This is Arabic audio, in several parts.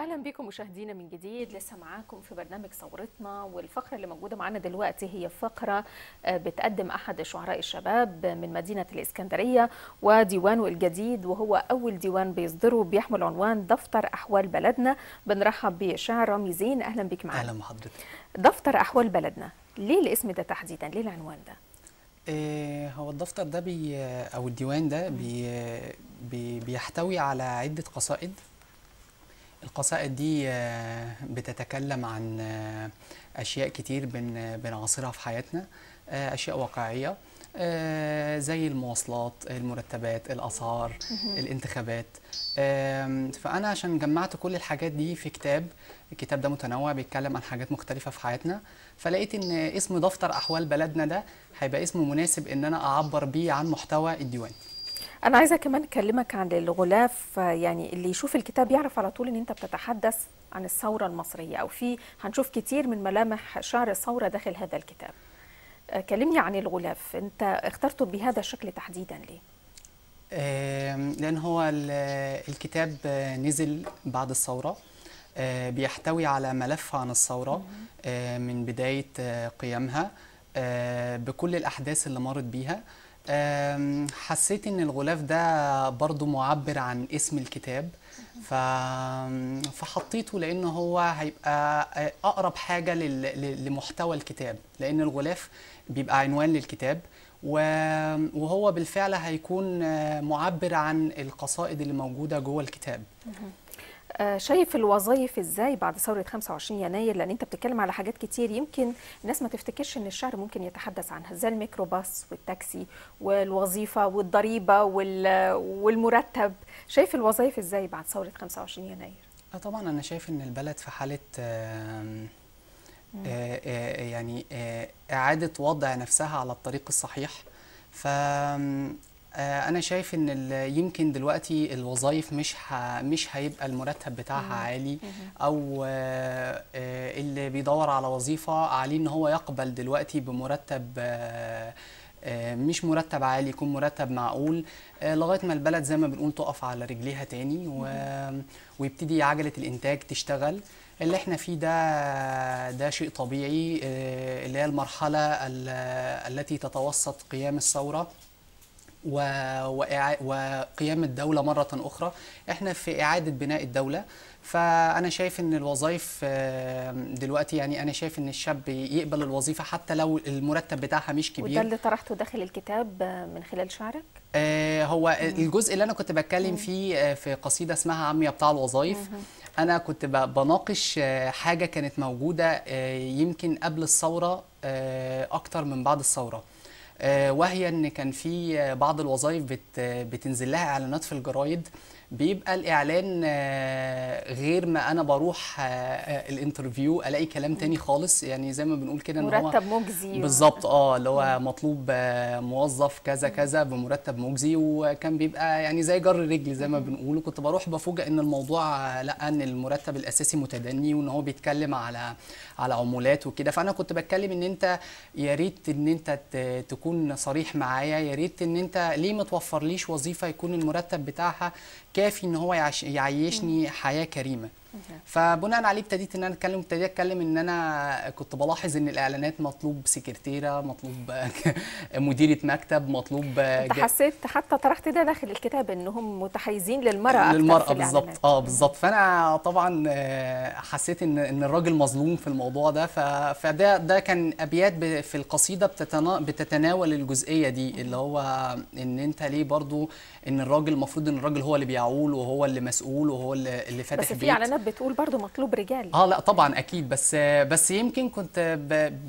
اهلا بكم مشاهدينا من جديد. لسه معاكم في برنامج ثورتنا، والفقره اللي موجوده معانا دلوقتي هي فقره بتقدم احد شعراء الشباب من مدينه الاسكندريه وديوانه الجديد، وهو اول ديوان بيصدره بيحمل عنوان دفتر احوال بلدنا. بنرحب بشاعر رامي زين، اهلا بك معانا. اهلا بحضرتك. دفتر احوال بلدنا، ليه الاسم ده تحديدا؟ ليه العنوان ده؟ هو الدفتر ده او الديوان ده بيحتوي على عدة قصائد. القصائد دي بتتكلم عن أشياء كتير بنعاصرها في حياتنا، أشياء واقعية، زي المواصلات، المرتبات، الأسعار، الانتخابات. فأنا عشان جمعت كل الحاجات دي في الكتاب ده متنوع، بيتكلم عن حاجات مختلفة في حياتنا، فلقيت إن اسم دفتر أحوال بلدنا ده هيبقى اسم مناسب إن أنا أعبر بيه عن محتوى الديوان. أنا عايزة كمان أكلمك عن الغلاف، يعني اللي يشوف الكتاب يعرف على طول إن أنت بتتحدث عن الثورة المصرية، أو هنشوف كتير من ملامح شعر الثورة داخل هذا الكتاب. كلمني عن الغلاف، أنت اخترته بهذا الشكل تحديدا ليه؟ لأن هو الكتاب نزل بعد الثورة، بيحتوي على ملف عن الثورة من بداية قيامها، بكل الأحداث اللي مرت بيها. حسيت ان الغلاف ده برضو معبر عن اسم الكتاب، فحطيته لانه هو هيبقى اقرب حاجة لمحتوى الكتاب، لان الغلاف بيبقى عنوان للكتاب، وهو بالفعل هيكون معبر عن القصائد اللي موجودة جوه الكتاب. شايف الوظائف ازاي بعد ثورة 25 يناير؟ لان انت بتتكلم على حاجات كتير يمكن الناس ما تفتكرش ان الشعر ممكن يتحدث عنها، زي الميكروباص والتاكسي والوظيفة والضريبة والمرتب. شايف الوظائف ازاي بعد ثورة 25 يناير؟ طبعا انا شايف ان البلد في حالة يعني إعادة وضع نفسها على الطريق الصحيح. ف أنا شايف إن يمكن دلوقتي الوظائف مش هيبقى المرتب بتاعها عالي، أو اللي بيدور على وظيفة عليه إن هو يقبل دلوقتي بمرتب مش مرتب عالي، يكون مرتب معقول، لغاية ما البلد زي ما بنقول تقف على رجليها تاني، ويبتدي عجلة الإنتاج تشتغل. اللي احنا فيه ده شيء طبيعي، اللي هي المرحلة التي تتوسط قيام الثورة وقيام الدولة مرة أخرى. احنا في إعادة بناء الدولة، فأنا شايف إن الوظائف دلوقتي، يعني أنا شايف إن الشاب يقبل الوظيفة حتى لو المرتب بتاعها مش كبير. وده اللي طرحته داخل الكتاب من خلال شعرك؟ هو الجزء اللي أنا كنت بتكلم فيه في قصيدة اسمها عمي بتاع الوظائف، أنا كنت بناقش حاجة كانت موجودة يمكن قبل الثورة أكتر من بعد الثورة، وهي ان كان في بعض الوظائف بتنزل لها اعلانات في الجرايد، بيبقى الاعلان غير ما انا بروح الانترفيو الاقي كلام تاني خالص، يعني زي ما بنقول كده ان هو مرتب مجزي بالظبط، اللي هو مطلوب موظف كذا كذا بمرتب مجزي، وكان بيبقى يعني زي جر رجل زي ما بنقول. وكنت بروح بفوجئ ان الموضوع لا، ان المرتب الاساسي متدني، وان هو بيتكلم على عمولات وكده. فانا كنت بتكلم ان انت يا ريت ان انت تكون صريح معايا، يا ريت ان انت ليه ما توفرليش وظيفه يكون المرتب بتاعها كافي ان هو يعيشني حياه كريمه. فبناء عليه ابتديت ان انا اتكلم ان انا كنت بلاحظ ان الاعلانات مطلوب سكرتيره، مطلوب مديره مكتب، مطلوب انت حسيت حتى طرحت ده داخل الكتاب انهم متحيزين للمراه اكتر في الاعلانات؟ بالظبط. فانا طبعا حسيت ان الراجل مظلوم في الموضوع ده، فده كان ابيات في القصيده بتتناول الجزئيه دي، اللي هو ان انت ليه برضو ان الراجل المفروض ان الراجل هو اللي بيعول، وهو اللي مسؤول، وهو اللي فاتح بس بيت. في اعلانات بتقول برضو مطلوب رجال. لا طبعا اكيد، بس يمكن كنت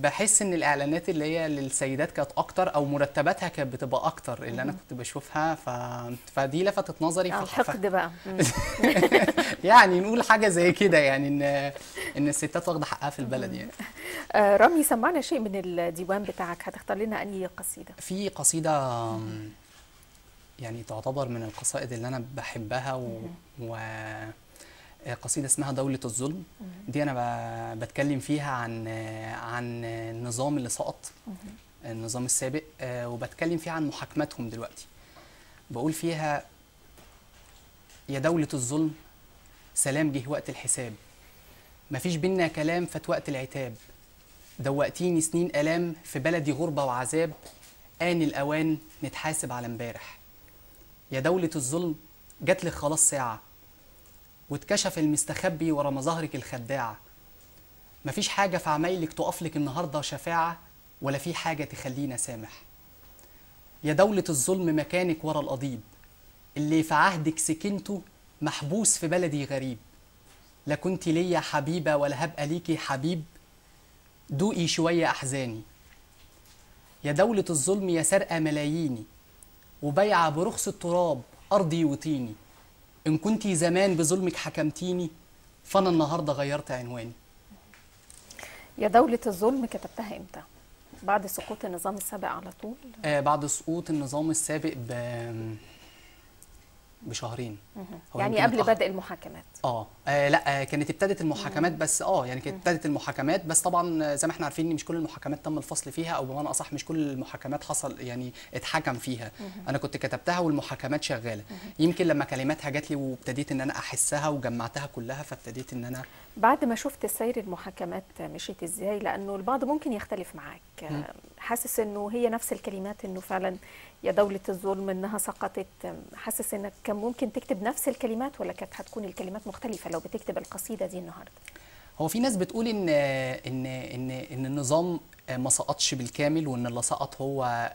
بحس ان الاعلانات اللي هي للسيدات كانت اكتر، او مرتباتها كانت بتبقى اكتر اللي انا كنت بشوفها، فدي لفتت نظري. الحقد بقى يعني نقول حاجه زي كده، يعني ان الستات واخده حقها في البلد يعني. رامي، سمعنا شيء من الديوان بتاعك، هتختار لنا انهي قصيده؟ في قصيده يعني تعتبر من القصائد اللي انا بحبها، قصيدة اسمها دولة الظلم. دي أنا بتكلم فيها عن النظام اللي سقط، النظام السابق، وبتكلم فيها عن محاكمتهم دلوقتي. بقول فيها: يا دولة الظلم سلام جه وقت الحساب، مفيش بينا كلام فات وقت العتاب، دوقتيني سنين آلام في بلدي غربة وعذاب، آن الأوان نتحاسب على امبارح. يا دولة الظلم جاتلك خلاص ساعة، واتكشف المستخبي ورا مظاهرك الخداعة، مفيش حاجة في عمايلك تقفلك النهاردة شفاعة، ولا في حاجة تخلينا سامح. يا دولة الظلم مكانك ورا القضيب، اللي في عهدك سكنته محبوس في بلدي غريب، لا كنت ليا حبيبة ولا هبقى ليكي حبيب، دوقي شوية أحزاني. يا دولة الظلم يا سرقة ملاييني، وبيعة برخص التراب أرضي وطيني، إن كنتي زمان بظلمك حكمتيني، فأنا النهاردة غيرت عنواني. يا دولة الظلم كتبتها إمتى؟ بعد سقوط النظام السابق على طول؟ بعد سقوط النظام السابق بشهرين. يعني قبل بدء المحاكمات؟ لا، كانت ابتدت المحاكمات بس يعني كانت ابتدت المحاكمات بس، طبعا زي ما احنا عارفين ان مش كل المحاكمات تم الفصل فيها، او بمعنى اصح مش كل المحاكمات حصل يعني اتحكم فيها. انا كنت كتبتها والمحاكمات شغاله. يمكن لما كلماتها جات لي وابتديت ان انا احسها وجمعتها كلها، فابتديت ان انا بعد ما شفت سير المحاكمات مشيت ازاي، لانه البعض ممكن يختلف معاك، حاسس انه هي نفس الكلمات، انه فعلا يا دولة الظلم انها سقطت، حاسس انك كان ممكن تكتب نفس الكلمات ولا كانت هتكون الكلمات مختلفة لو بتكتب القصيدة دي النهارده؟ هو في ناس بتقول ان النظام ما سقطش بالكامل، وان اللي سقط هو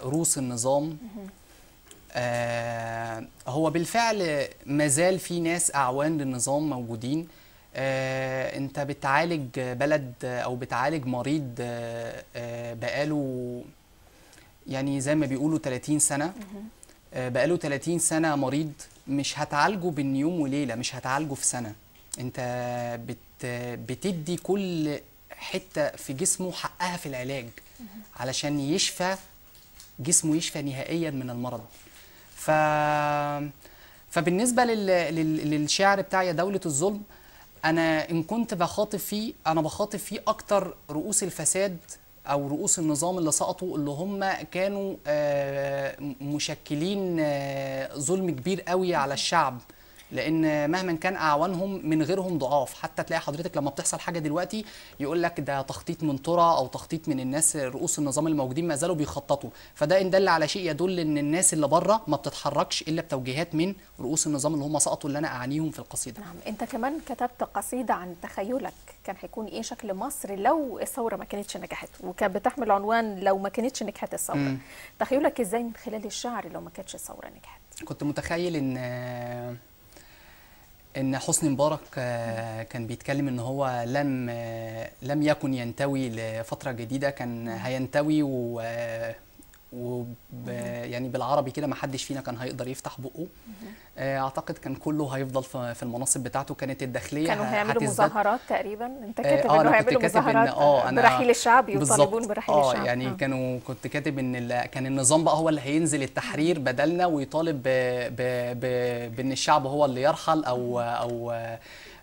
روس النظام. هو بالفعل ما زال في ناس اعوان للنظام موجودين. انت بتعالج بلد او بتعالج مريض بقاله يعني زي ما بيقولوا 30 سنة. بقاله 30 سنة مريض، مش هتعالجه بين يوم وليلة، مش هتعالجه في سنة. انت بتدي كل حتة في جسمه حقها في العلاج علشان يشفى، جسمه يشفى نهائيا من المرض. فبالنسبة للشعر بتاع يا دولة الظلم، أنا إن كنت بخاطب فيه، أنا بخاطب فيه أكتر رؤوس الفساد أو رؤوس النظام اللي سقطوا، اللي هم كانوا مشكلين ظلم كبير قوي على الشعب، لان مهما كان اعوانهم من غيرهم ضعاف. حتى تلاقي حضرتك لما بتحصل حاجه دلوقتي يقول لك ده تخطيط من ترى او تخطيط من الناس رؤوس النظام الموجودين ما زالوا بيخططوا، فده ان دل على شيء يدل ان الناس اللي بره ما بتتحركش الا بتوجيهات من رؤوس النظام اللي هم سقطوا، اللي انا اعنيهم في القصيده. نعم، انت كمان كتبت قصيده عن تخيلك كان هيكون ايه شكل مصر لو الثوره ما كانتش نجحت، وكانت بتحمل عنوان لو ما كانتش نجحت الثوره. تخيلك ازاي من خلال الشعر لو ما كانتش الثوره نجحت؟ كنت متخيل ان حسني مبارك كان بيتكلم ان هو لم يكن ينتوي لفتره جديده، كان هينتوي يعني بالعربي كده ما حدش فينا كان هيقدر يفتح بقه. اعتقد كان كله هيفضل في المناصب بتاعته. كانت الداخليه كانوا هيعملوا مظاهرات تقريبا، انت كاتب انه هيعملوا مظاهرات برحيل الشعب، يطالبون برحيل الشعب. يعني كنت كاتب ان كان النظام بقى هو اللي هينزل التحرير بدلنا، ويطالب بان الشعب هو اللي يرحل،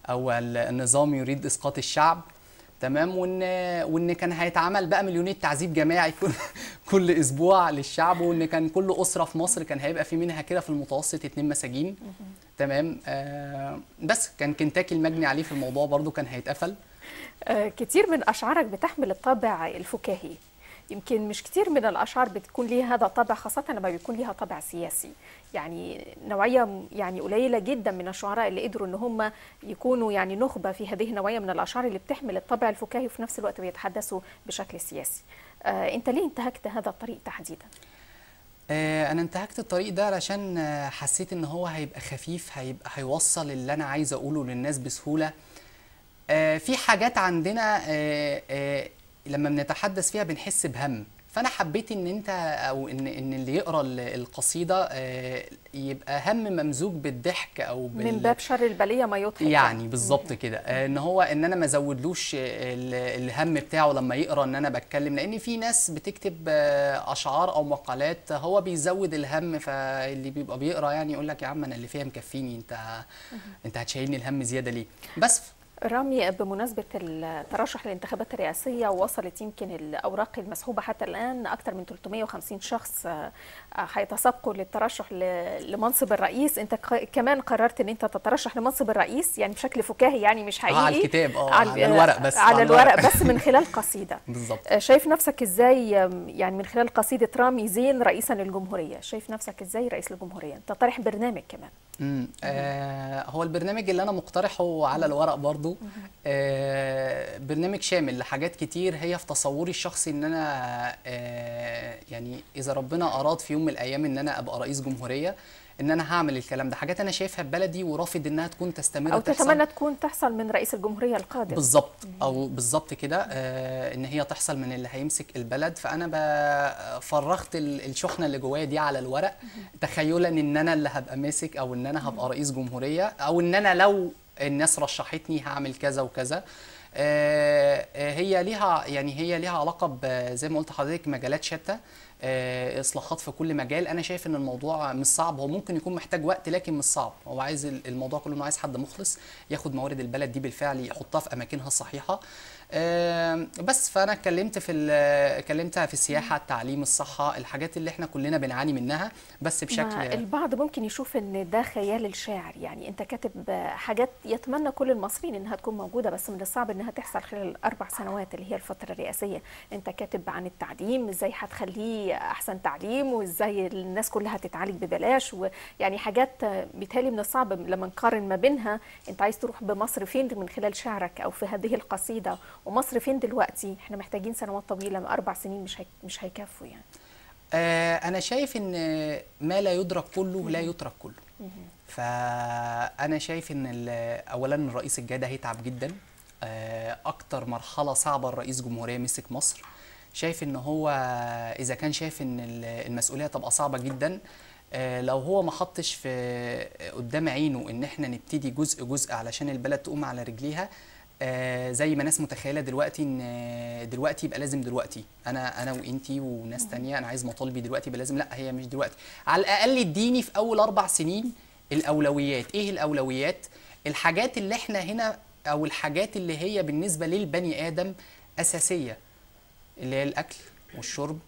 او النظام يريد اسقاط الشعب. تمام. وان كان هيتعمل بقى مليونية تعذيب جماعي كل اسبوع للشعب، وان كان كل اسره في مصر كان هيبقى في منها كده في المتوسط 2 مساجين. تمام. بس كان كنتاكي المجني عليه في الموضوع برضو كان هيتقفل. كتير من اشعارك بتحمل الطابع الفكاهي، يمكن مش كتير من الاشعار بتكون ليها هذا الطابع، خاصه لما بيكون ليها طابع سياسي. يعني نوعيه يعني قليله جدا من الشعراء اللي قدروا ان هم يكونوا يعني نخبه في هذه النوعيه من الاشعار اللي بتحمل الطابع الفكاهي وفي نفس الوقت بيتحدثوا بشكل سياسي. انت ليه انتهكت هذا الطريق تحديدا؟ انا انتهكت الطريق ده علشان حسيت ان هو هيبقى خفيف، هيوصل اللي انا عايز اقوله للناس بسهوله. في حاجات عندنا لما بنتحدث فيها بنحس بهم، فانا حبيت ان انت او ان اللي يقرا القصيده يبقى هم ممزوج بالضحك او من باب شر البليه ما يضحك، يعني بالظبط كده. ان انا ما زودلوش الهم بتاعه لما يقرا ان انا بتكلم، لان في ناس بتكتب اشعار او مقالات هو بيزود الهم، فاللي بيبقى بيقرا يعني يقول لك يا عم انا اللي فيها مكفيني، انت هتشيلني الهم زياده ليه؟ بس رامي، بمناسبة الترشح للانتخابات الرئاسية، وصلت يمكن الأوراق المسحوبة حتى الآن أكثر من 350 شخص هيتسابقوا للترشح لمنصب الرئيس. أنت كمان قررت أن أنت تترشح لمنصب الرئيس، يعني بشكل فكاهي، يعني مش حقيقي، على الكتاب، على الورق بس، على الورق بس، من خلال قصيدة. بالظبط. شايف نفسك إزاي يعني من خلال قصيدة رامي زين رئيسا للجمهورية؟ شايف نفسك إزاي رئيس الجمهورية؟ أنت طارح برنامج كمان. هو البرنامج اللي انا مقترحه على الورق برضو برنامج شامل لحاجات كتير، هي في تصوري الشخصي ان انا يعني اذا ربنا اراد في يوم من الايام ان انا ابقى رئيس جمهورية، ان انا هعمل الكلام ده. حاجات انا شايفها في بلدي ورافض انها تكون تستمر او تحصل، تتمنى تكون تحصل من رئيس الجمهورية القادم. بالظبط، او بالظبط كده، ان هي تحصل من اللي هيمسك البلد. فانا فرغت الشحنه اللي جوايا دي على الورق، تخيلا ان انا اللي هبقى ماسك، او ان انا هبقى رئيس جمهوريه، او ان انا لو الناس رشحتني هعمل كذا وكذا. هي ليها، يعني هي ليها علاقه زي ما قلت لحضرتك مجالات شتى، اصلاحات في كل مجال. انا شايف ان الموضوع مش صعب، هو ممكن يكون محتاج وقت لكن مش صعب. هو عايز الموضوع كله انه عايز حد مخلص ياخد موارد البلد دي بالفعل يحطها في اماكنها الصحيحه. بس فانا كلمتها في السياحه، التعليم، الصحه، الحاجات اللي احنا كلنا بنعاني منها، بس بشكل. البعض ممكن يشوف ان ده خيال الشاعر، يعني انت كاتب حاجات يتمنى كل المصريين انها تكون موجوده، بس من الصعب انها تحصل خلال ال4 سنوات اللي هي الفتره الرئاسيه. انت كاتب عن التعليم، ازاي هتخليه احسن تعليم، وازاي الناس كلها تتعالج ببلاش، ويعني حاجات بيتهيألي من الصعب لما نقارن ما بينها. انت عايز تروح بمصر فين من خلال شعرك او في هذه القصيده، ومصر فين دلوقتي؟ احنا محتاجين سنوات طويله، 4 سنين مش هيكفوا يعني. انا شايف ان ما لا يدرك كله لا يترك كله. فانا شايف ان اولا الرئيس الجاي ده هيتعب جدا. اكتر مرحله صعبه الرئيس جمهوريه مسك مصر، شايف ان هو اذا كان شايف ان المسؤوليه تبقى صعبه جدا، لو هو ما حطش في قدام عينه ان احنا نبتدي جزء جزء علشان البلد تقوم على رجليها، زي ما ناس متخيله دلوقتي ان دلوقتي يبقى لازم دلوقتي انا وانتي وناس تانية انا عايز مطالبي دلوقتي يبقى لازم. لا، هي مش دلوقتي. على الاقل اديني في اول 4 سنين الاولويات. ايه الاولويات؟ الحاجات اللي احنا هنا، او الحاجات اللي هي بالنسبه للبني ادم اساسيه، اللي هي الاكل والشرب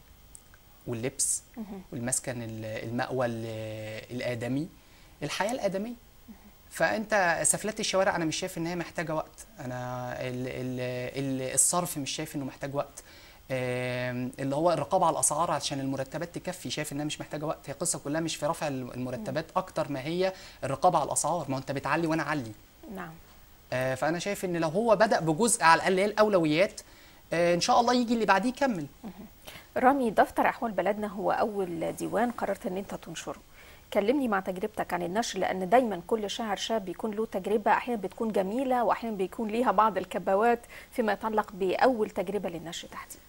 واللبس والمسكن، المأوى الادمي، الحياه الادميه. فانت سفلات الشوارع انا مش شايف ان هي محتاجه وقت. انا الصرف مش شايف انه محتاج وقت. اللي هو الرقابه على الاسعار عشان المرتبات تكفي، شايف انها مش محتاجه وقت. هي القصه كلها مش في رفع المرتبات اكتر ما هي الرقابه على الاسعار. ما هو انت بتعلي وانا اعلي. نعم. فانا شايف ان لو هو بدأ بجزء على الاقل هي الاولويات، ان شاء الله يجي اللي بعديه يكمل. رامي، دفتر احوال بلدنا هو اول ديوان قررت ان انت تنشره. كلمني مع تجربتك عن النشر، لان دايما كل شاعر شاب بيكون له تجربه، احيانا بتكون جميله واحيانا بيكون ليها بعض الكبوات فيما يتعلق باول تجربه للنشر تحديدا.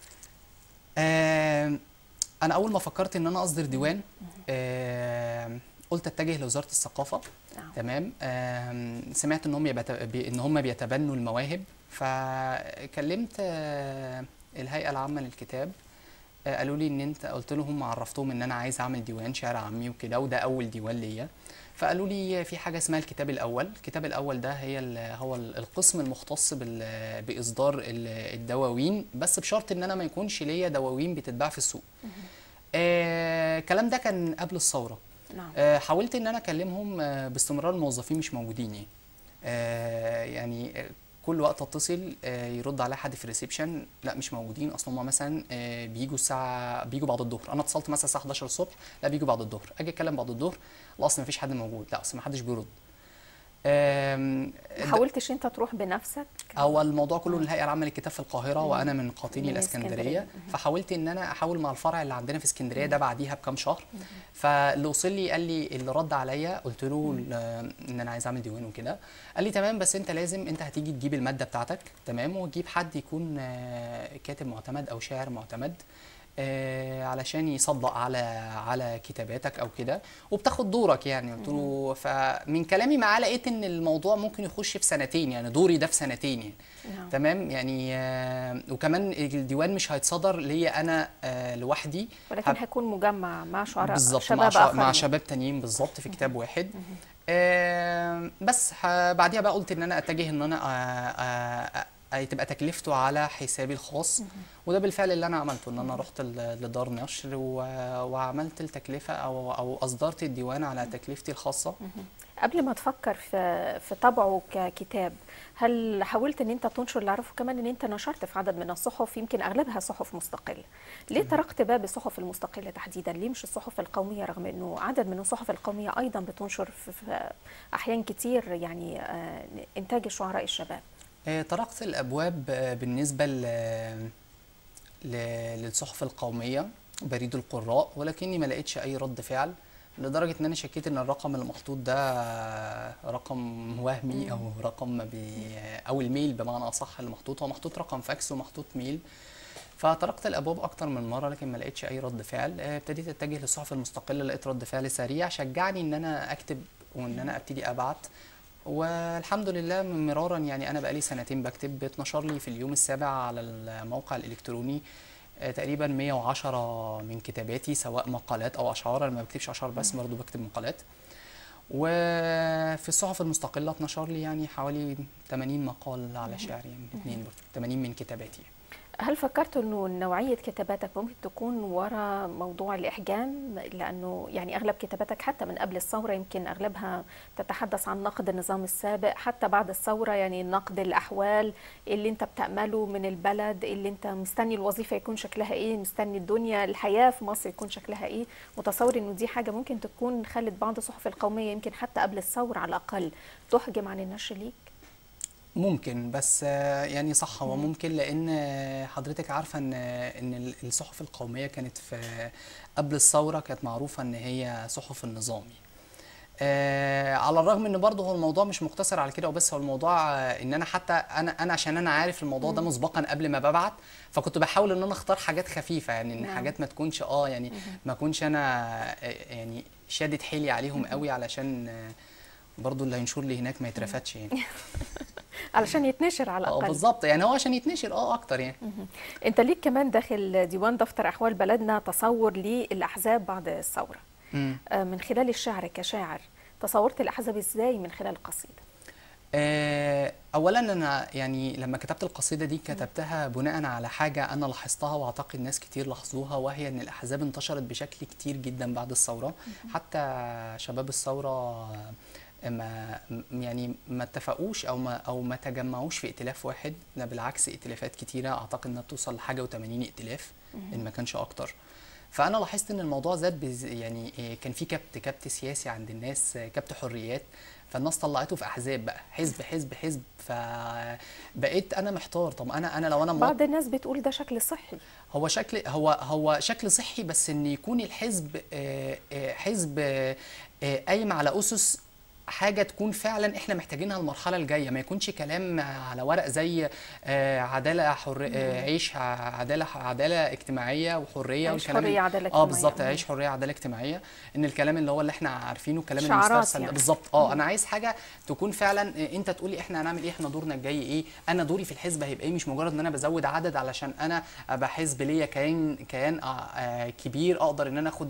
انا اول ما فكرت ان انا اصدر ديوان، قلت اتجه لوزاره الثقافه. تمام. سمعت ان هم بيتبنوا المواهب، فكلمت الهيئه العامه للكتاب. قالوا لي ان انت، قلت لهم، عرفتهم ان انا عايز اعمل ديوان شعر عامي وكده، وده اول ديوان ليا. فقالوا لي في حاجه اسمها الكتاب الاول. الكتاب الاول ده هو القسم المختص باصدار الدواوين، بس بشرط ان انا ما يكونش ليا دواوين بتتباع في السوق. الكلام ده كان قبل الثوره. نعم. حاولت ان انا اكلمهم، باستمرار الموظفين مش موجودين يعني كل وقت اتصل يرد عليا حد في الريسبشن، لا مش موجودين اصلا. هم مثلا بيجوا بعد الظهر. انا اتصلت مثلا الساعه 11 الصبح، لا بيجوا بعد الظهر. اجي اتكلم بعد الظهر، لا اصل ما فيش حد موجود، لا اصل ما حدش بيرد. ما حاولتش انت تروح بنفسك؟ هو الموضوع كله الهيئه العامه للكتاب في القاهره، وانا من قاطيني الاسكندريه. فحاولت ان انا احول مع الفرع اللي عندنا في اسكندريه ده بعديها بكام شهر. فاللي وصل لي قال لي، اللي رد عليا قلت له ان انا عايز اعمل ديوان وكده، قال لي تمام، بس انت لازم انت هتيجي تجيب الماده بتاعتك، تمام، وتجيب حد يكون كاتب معتمد او شاعر معتمد، علشان يصدق على كتاباتك او كده، وبتاخد دورك يعني. قلت له، فمن كلامي معاه لقيت ان الموضوع ممكن يخش في سنتين، يعني دوري ده في سنتين يعني. تمام يعني. وكمان الديوان مش هيتصدر ليا انا لوحدي، ولكن هيكون مجمع مع شعراء بالظبط، شباب آخرين، مع شباب تانيين بالظبط في كتاب واحد. بس بعديها بقى قلت ان انا اتجه ان انا تبقى تكلفته على حسابي الخاص. وده بالفعل اللي انا عملته، ان انا رحت لدار نشر وعملت التكلفه او اصدرت الديوان على تكلفتي الخاصه. قبل ما تفكر في طبعه ككتاب، هل حاولت ان انت تنشر؟ اللي اعرفه كمان ان انت نشرت في عدد من الصحف، يمكن اغلبها صحف مستقله. ليه طرقت باب الصحف المستقله تحديدا؟ ليه مش الصحف القوميه، رغم انه عدد من الصحف القوميه ايضا بتنشر في احيان كتير يعني انتاج الشعراء الشباب؟ طرقت الابواب بالنسبه للصحف القوميه، بريد القراء، ولكني ما لقيتش اي رد فعل، لدرجه ان انا شكيت ان الرقم اللي محطوط ده رقم وهمي او رقم او الميل بمعنى اصح اللي محطوط، هو محطوط رقم فاكس ومحطوط ميل. فطرقت الابواب اكتر من مره لكن ما لقيتش اي رد فعل. ابتديت اتجه للصحف المستقله، لقيت رد فعل سريع شجعني ان انا اكتب وان انا ابتدي ابعت. والحمد لله مرارا يعني انا بقالي سنتين بكتب، اتنشر لي في اليوم السابع على الموقع الالكتروني تقريبا 110 من كتاباتي، سواء مقالات او اشعار. انا ما بكتبش اشعار بس، برضه بكتب مقالات. وفي الصحف المستقله اتنشر لي يعني حوالي 80 مقال على شعر، يعني 80 من كتاباتي. هل فكرت انه نوعيه كتاباتك ممكن تكون وراء موضوع الاحجام؟ لانه يعني اغلب كتاباتك حتى من قبل الثوره يمكن اغلبها تتحدث عن نقد النظام السابق، حتى بعد الثوره يعني نقد الاحوال اللي انت بتامله من البلد، اللي انت مستني الوظيفه يكون شكلها ايه، مستني الدنيا الحياه في مصر يكون شكلها ايه. متصور انه دي حاجه ممكن تكون خلت بعض الصحف القوميه يمكن حتى قبل الثوره على الاقل تحجم عن النشر ليك؟ ممكن، بس يعني صح، هو ممكن، لان حضرتك عارفه ان الصحف القوميه كانت في قبل الثوره كانت معروفه ان هي صحف النظامي. على الرغم ان برضه هو الموضوع مش مقتصر على كده وبس، هو الموضوع ان انا حتى انا عشان انا عارف الموضوع ده مسبقا قبل ما ببعت، فكنت بحاول ان انا اختار حاجات خفيفه، يعني ان حاجات ما تكونش يعني ما اكونش انا يعني شادد حيلي عليهم قوي، علشان برضه اللي هينشر لي هناك ما يترفدش يعني. علشان يتنشر على الاقل. بالظبط، يعني هو عشان يتنشر اكتر يعني. انت ليك كمان داخل ديوان دفتر احوال بلدنا تصور للاحزاب بعد الثوره. من خلال الشعر كشاعر، تصورت الاحزاب ازاي من خلال القصيده؟ اولا انا يعني لما كتبت القصيده دي كتبتها بناء على حاجه انا لاحظتها واعتقد ناس كتير لاحظوها، وهي ان الاحزاب انتشرت بشكل كتير جدا بعد الثوره. حتى شباب الثوره ما اتفقوش او ما تجمعوش في ائتلاف واحد، لا بالعكس ائتلافات كتيره، اعتقد انها توصل لحاجه و80 ائتلاف ان ما كانش اكتر. فانا لاحظت ان الموضوع زاد يعني كان في كبت سياسي عند الناس، كبت حريات، فالناس طلعته في احزاب بقى، حزب حزب حزب. فبقيت انا محتار، طب انا لو انا بعض الناس بتقول ده شكل صحي. هو شكل صحي، بس ان يكون الحزب حزب قايم على اسس حاجه تكون فعلا احنا محتاجينها المرحله الجايه، ما يكونش كلام على ورق زي عداله عيش عداله اجتماعيه وحريه، عيش حريه عداله اجتماعيه. بالظبط، عيش حريه عداله اجتماعيه. ان الكلام اللي احنا عارفينه الكلام المسترسل يعني. بالظبط. انا عايز حاجه تكون فعلا انت تقولي احنا هنعمل ايه، احنا دورنا الجاي ايه، انا دوري في الحزب هيبقى ايه، مش مجرد ان انا بزود عدد علشان انا ابقى حزب ليا كيان كبير، اقدر ان انا اخد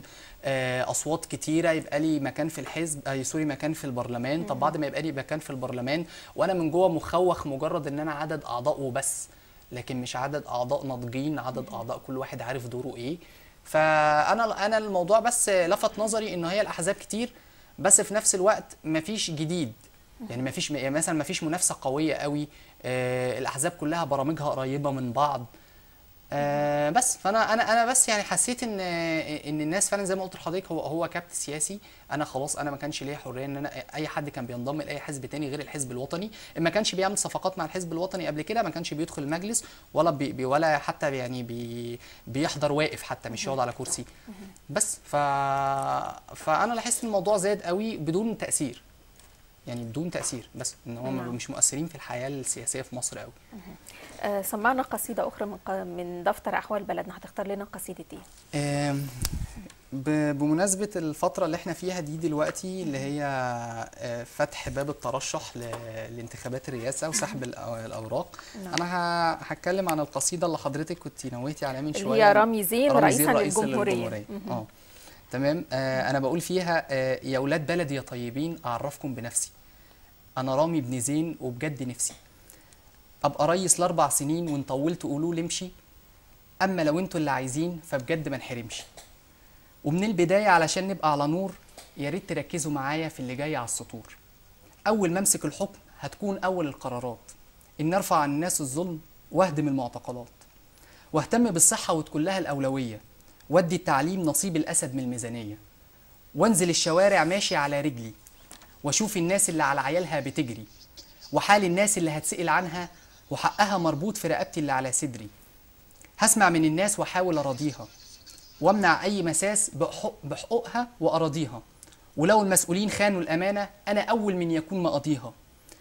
اصوات كتيره، يبقى لي مكان في الحزب، مكان في البرلمان. طب بعد ما يبقى لي مكان في البرلمان وانا من جوه مخوخ مجرد ان انا عدد اعضاء وبس، لكن مش عدد اعضاء ناضجين، عدد اعضاء كل واحد عارف دوره ايه. فانا الموضوع بس لفت نظري ان هي الاحزاب كتير، بس في نفس الوقت مفيش جديد، يعني مفيش مثلا مفيش منافسه قويه قوي، الاحزاب كلها برامجها قريبه من بعض. بس فانا بس يعني حسيت ان الناس فعلا زي ما قلت لحضرتك هو كبت سياسي. انا خلاص انا ما كانش ليا حريه ان انا اي حد كان بينضم لاي حزب تاني غير الحزب الوطني، ما كانش بيعمل صفقات مع الحزب الوطني قبل كده، ما كانش بيدخل المجلس ولا ولا حتى يعني بيحضر واقف، حتى مش يقعد على كرسي بس. فانا لاحظت الموضوع زاد قوي بدون تاثير. يعني بدون تاثير، بس ان هم مش مؤثرين في الحياه السياسيه في مصر قوي. سمعنا قصيده اخرى من دفتر احوال بلدنا، هتختار لنا قصيده ايه؟ بمناسبة الفترة اللي احنا فيها دي دلوقتي، اللي هي فتح باب الترشح لانتخابات الرئاسة وسحب الأوراق. أنا هتكلم عن القصيدة اللي حضرتك كنت نويتي عليها من شوية، اللي هي رامي زين رئيسا للجمهورية. تمام. أنا بقول فيها يا ولاد بلدي يا طيبين أعرفكم بنفسي، أنا رامي بن زين وبجد نفسي أبقى ريس ل4 سنين، وإن طولت قولوا لي امشي، أما لو انتوا اللي عايزين فبجد ما نحرمش. ومن البداية علشان نبقى على نور، يا ريت تركزوا معايا في اللي جاي على السطور. أول ما امسك الحكم هتكون أول القرارات، إن أرفع عن الناس الظلم واهدم المعتقلات، واهتم بالصحة وتكون لها الأولوية، وادي التعليم نصيب الأسد من الميزانية، وانزل الشوارع ماشي على رجلي، واشوف الناس اللي على عيالها بتجري، وحال الناس اللي هتسئل عنها وحقها مربوط في رقبتي اللي على صدري. هسمع من الناس واحاول أراضيها، وامنع اي مساس بحقوقها واراضيها، ولو المسؤولين خانوا الامانه انا اول من يكون مقاضيها.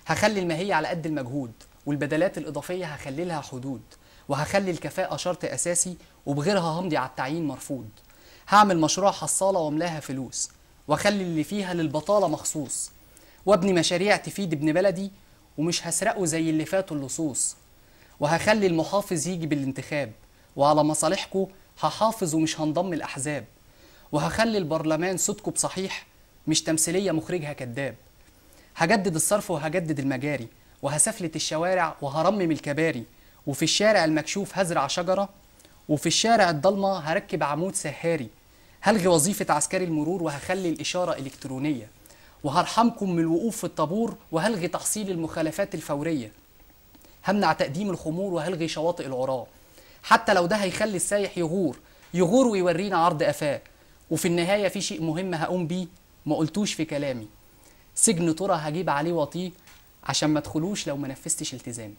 هخلي الماهيه على قد المجهود، والبدلات الاضافيه هخلي لها حدود، وهخلي الكفاءه شرط اساسي، وبغيرها همضي على التعيين مرفوض. هعمل مشروع حصاله واملاها فلوس، واخلي اللي فيها للبطاله مخصوص، وابني مشاريع تفيد ابن بلدي، ومش هسرقه زي اللي فاتوا اللصوص. وهخلي المحافظ يجي بالانتخاب، وعلى مصالحكم هحافظ ومش هنضم الأحزاب. وهخلي البرلمان صوتكم بصحيح، مش تمثيلية مخرجها كذاب. هجدد الصرف وهجدد المجاري، وهسفلت الشوارع وهرمم الكباري، وفي الشارع المكشوف هزرع شجرة، وفي الشارع الضلمة هركب عمود سهاري. هلغي وظيفة عسكري المرور وهخلي الإشارة إلكترونية، وهرحمكم من الوقوف في الطابور، وهلغي تحصيل المخالفات الفورية. همنع تقديم الخمور وهلغي شواطئ العراة، حتى لو ده هيخلي السايح يغور ويورينا عرض قفاه. وفي النهاية في شيء مهم هقوم بيه ما قلتوش في كلامي، سجن ترى هجيب عليه وطيه عشان ما ادخلوش لو ما نفذتش التزامي.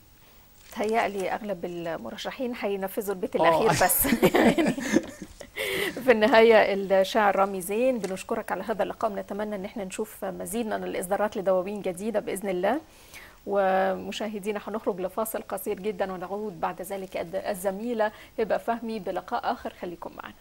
تهيألي أغلب المرشحين هينفذوا البيت الأخير بس. يعني في النهاية الشاعر رامي زين بنشكرك على هذا اللقاء، ونتمنى ان احنا نشوف مزيد من الإصدارات لدواوين جديدة بإذن الله. ومشاهدينا هنخرج لفاصل قصير جدا ونعود بعد ذلك الزميلة هبة فهمي بلقاء آخر، خليكم معنا.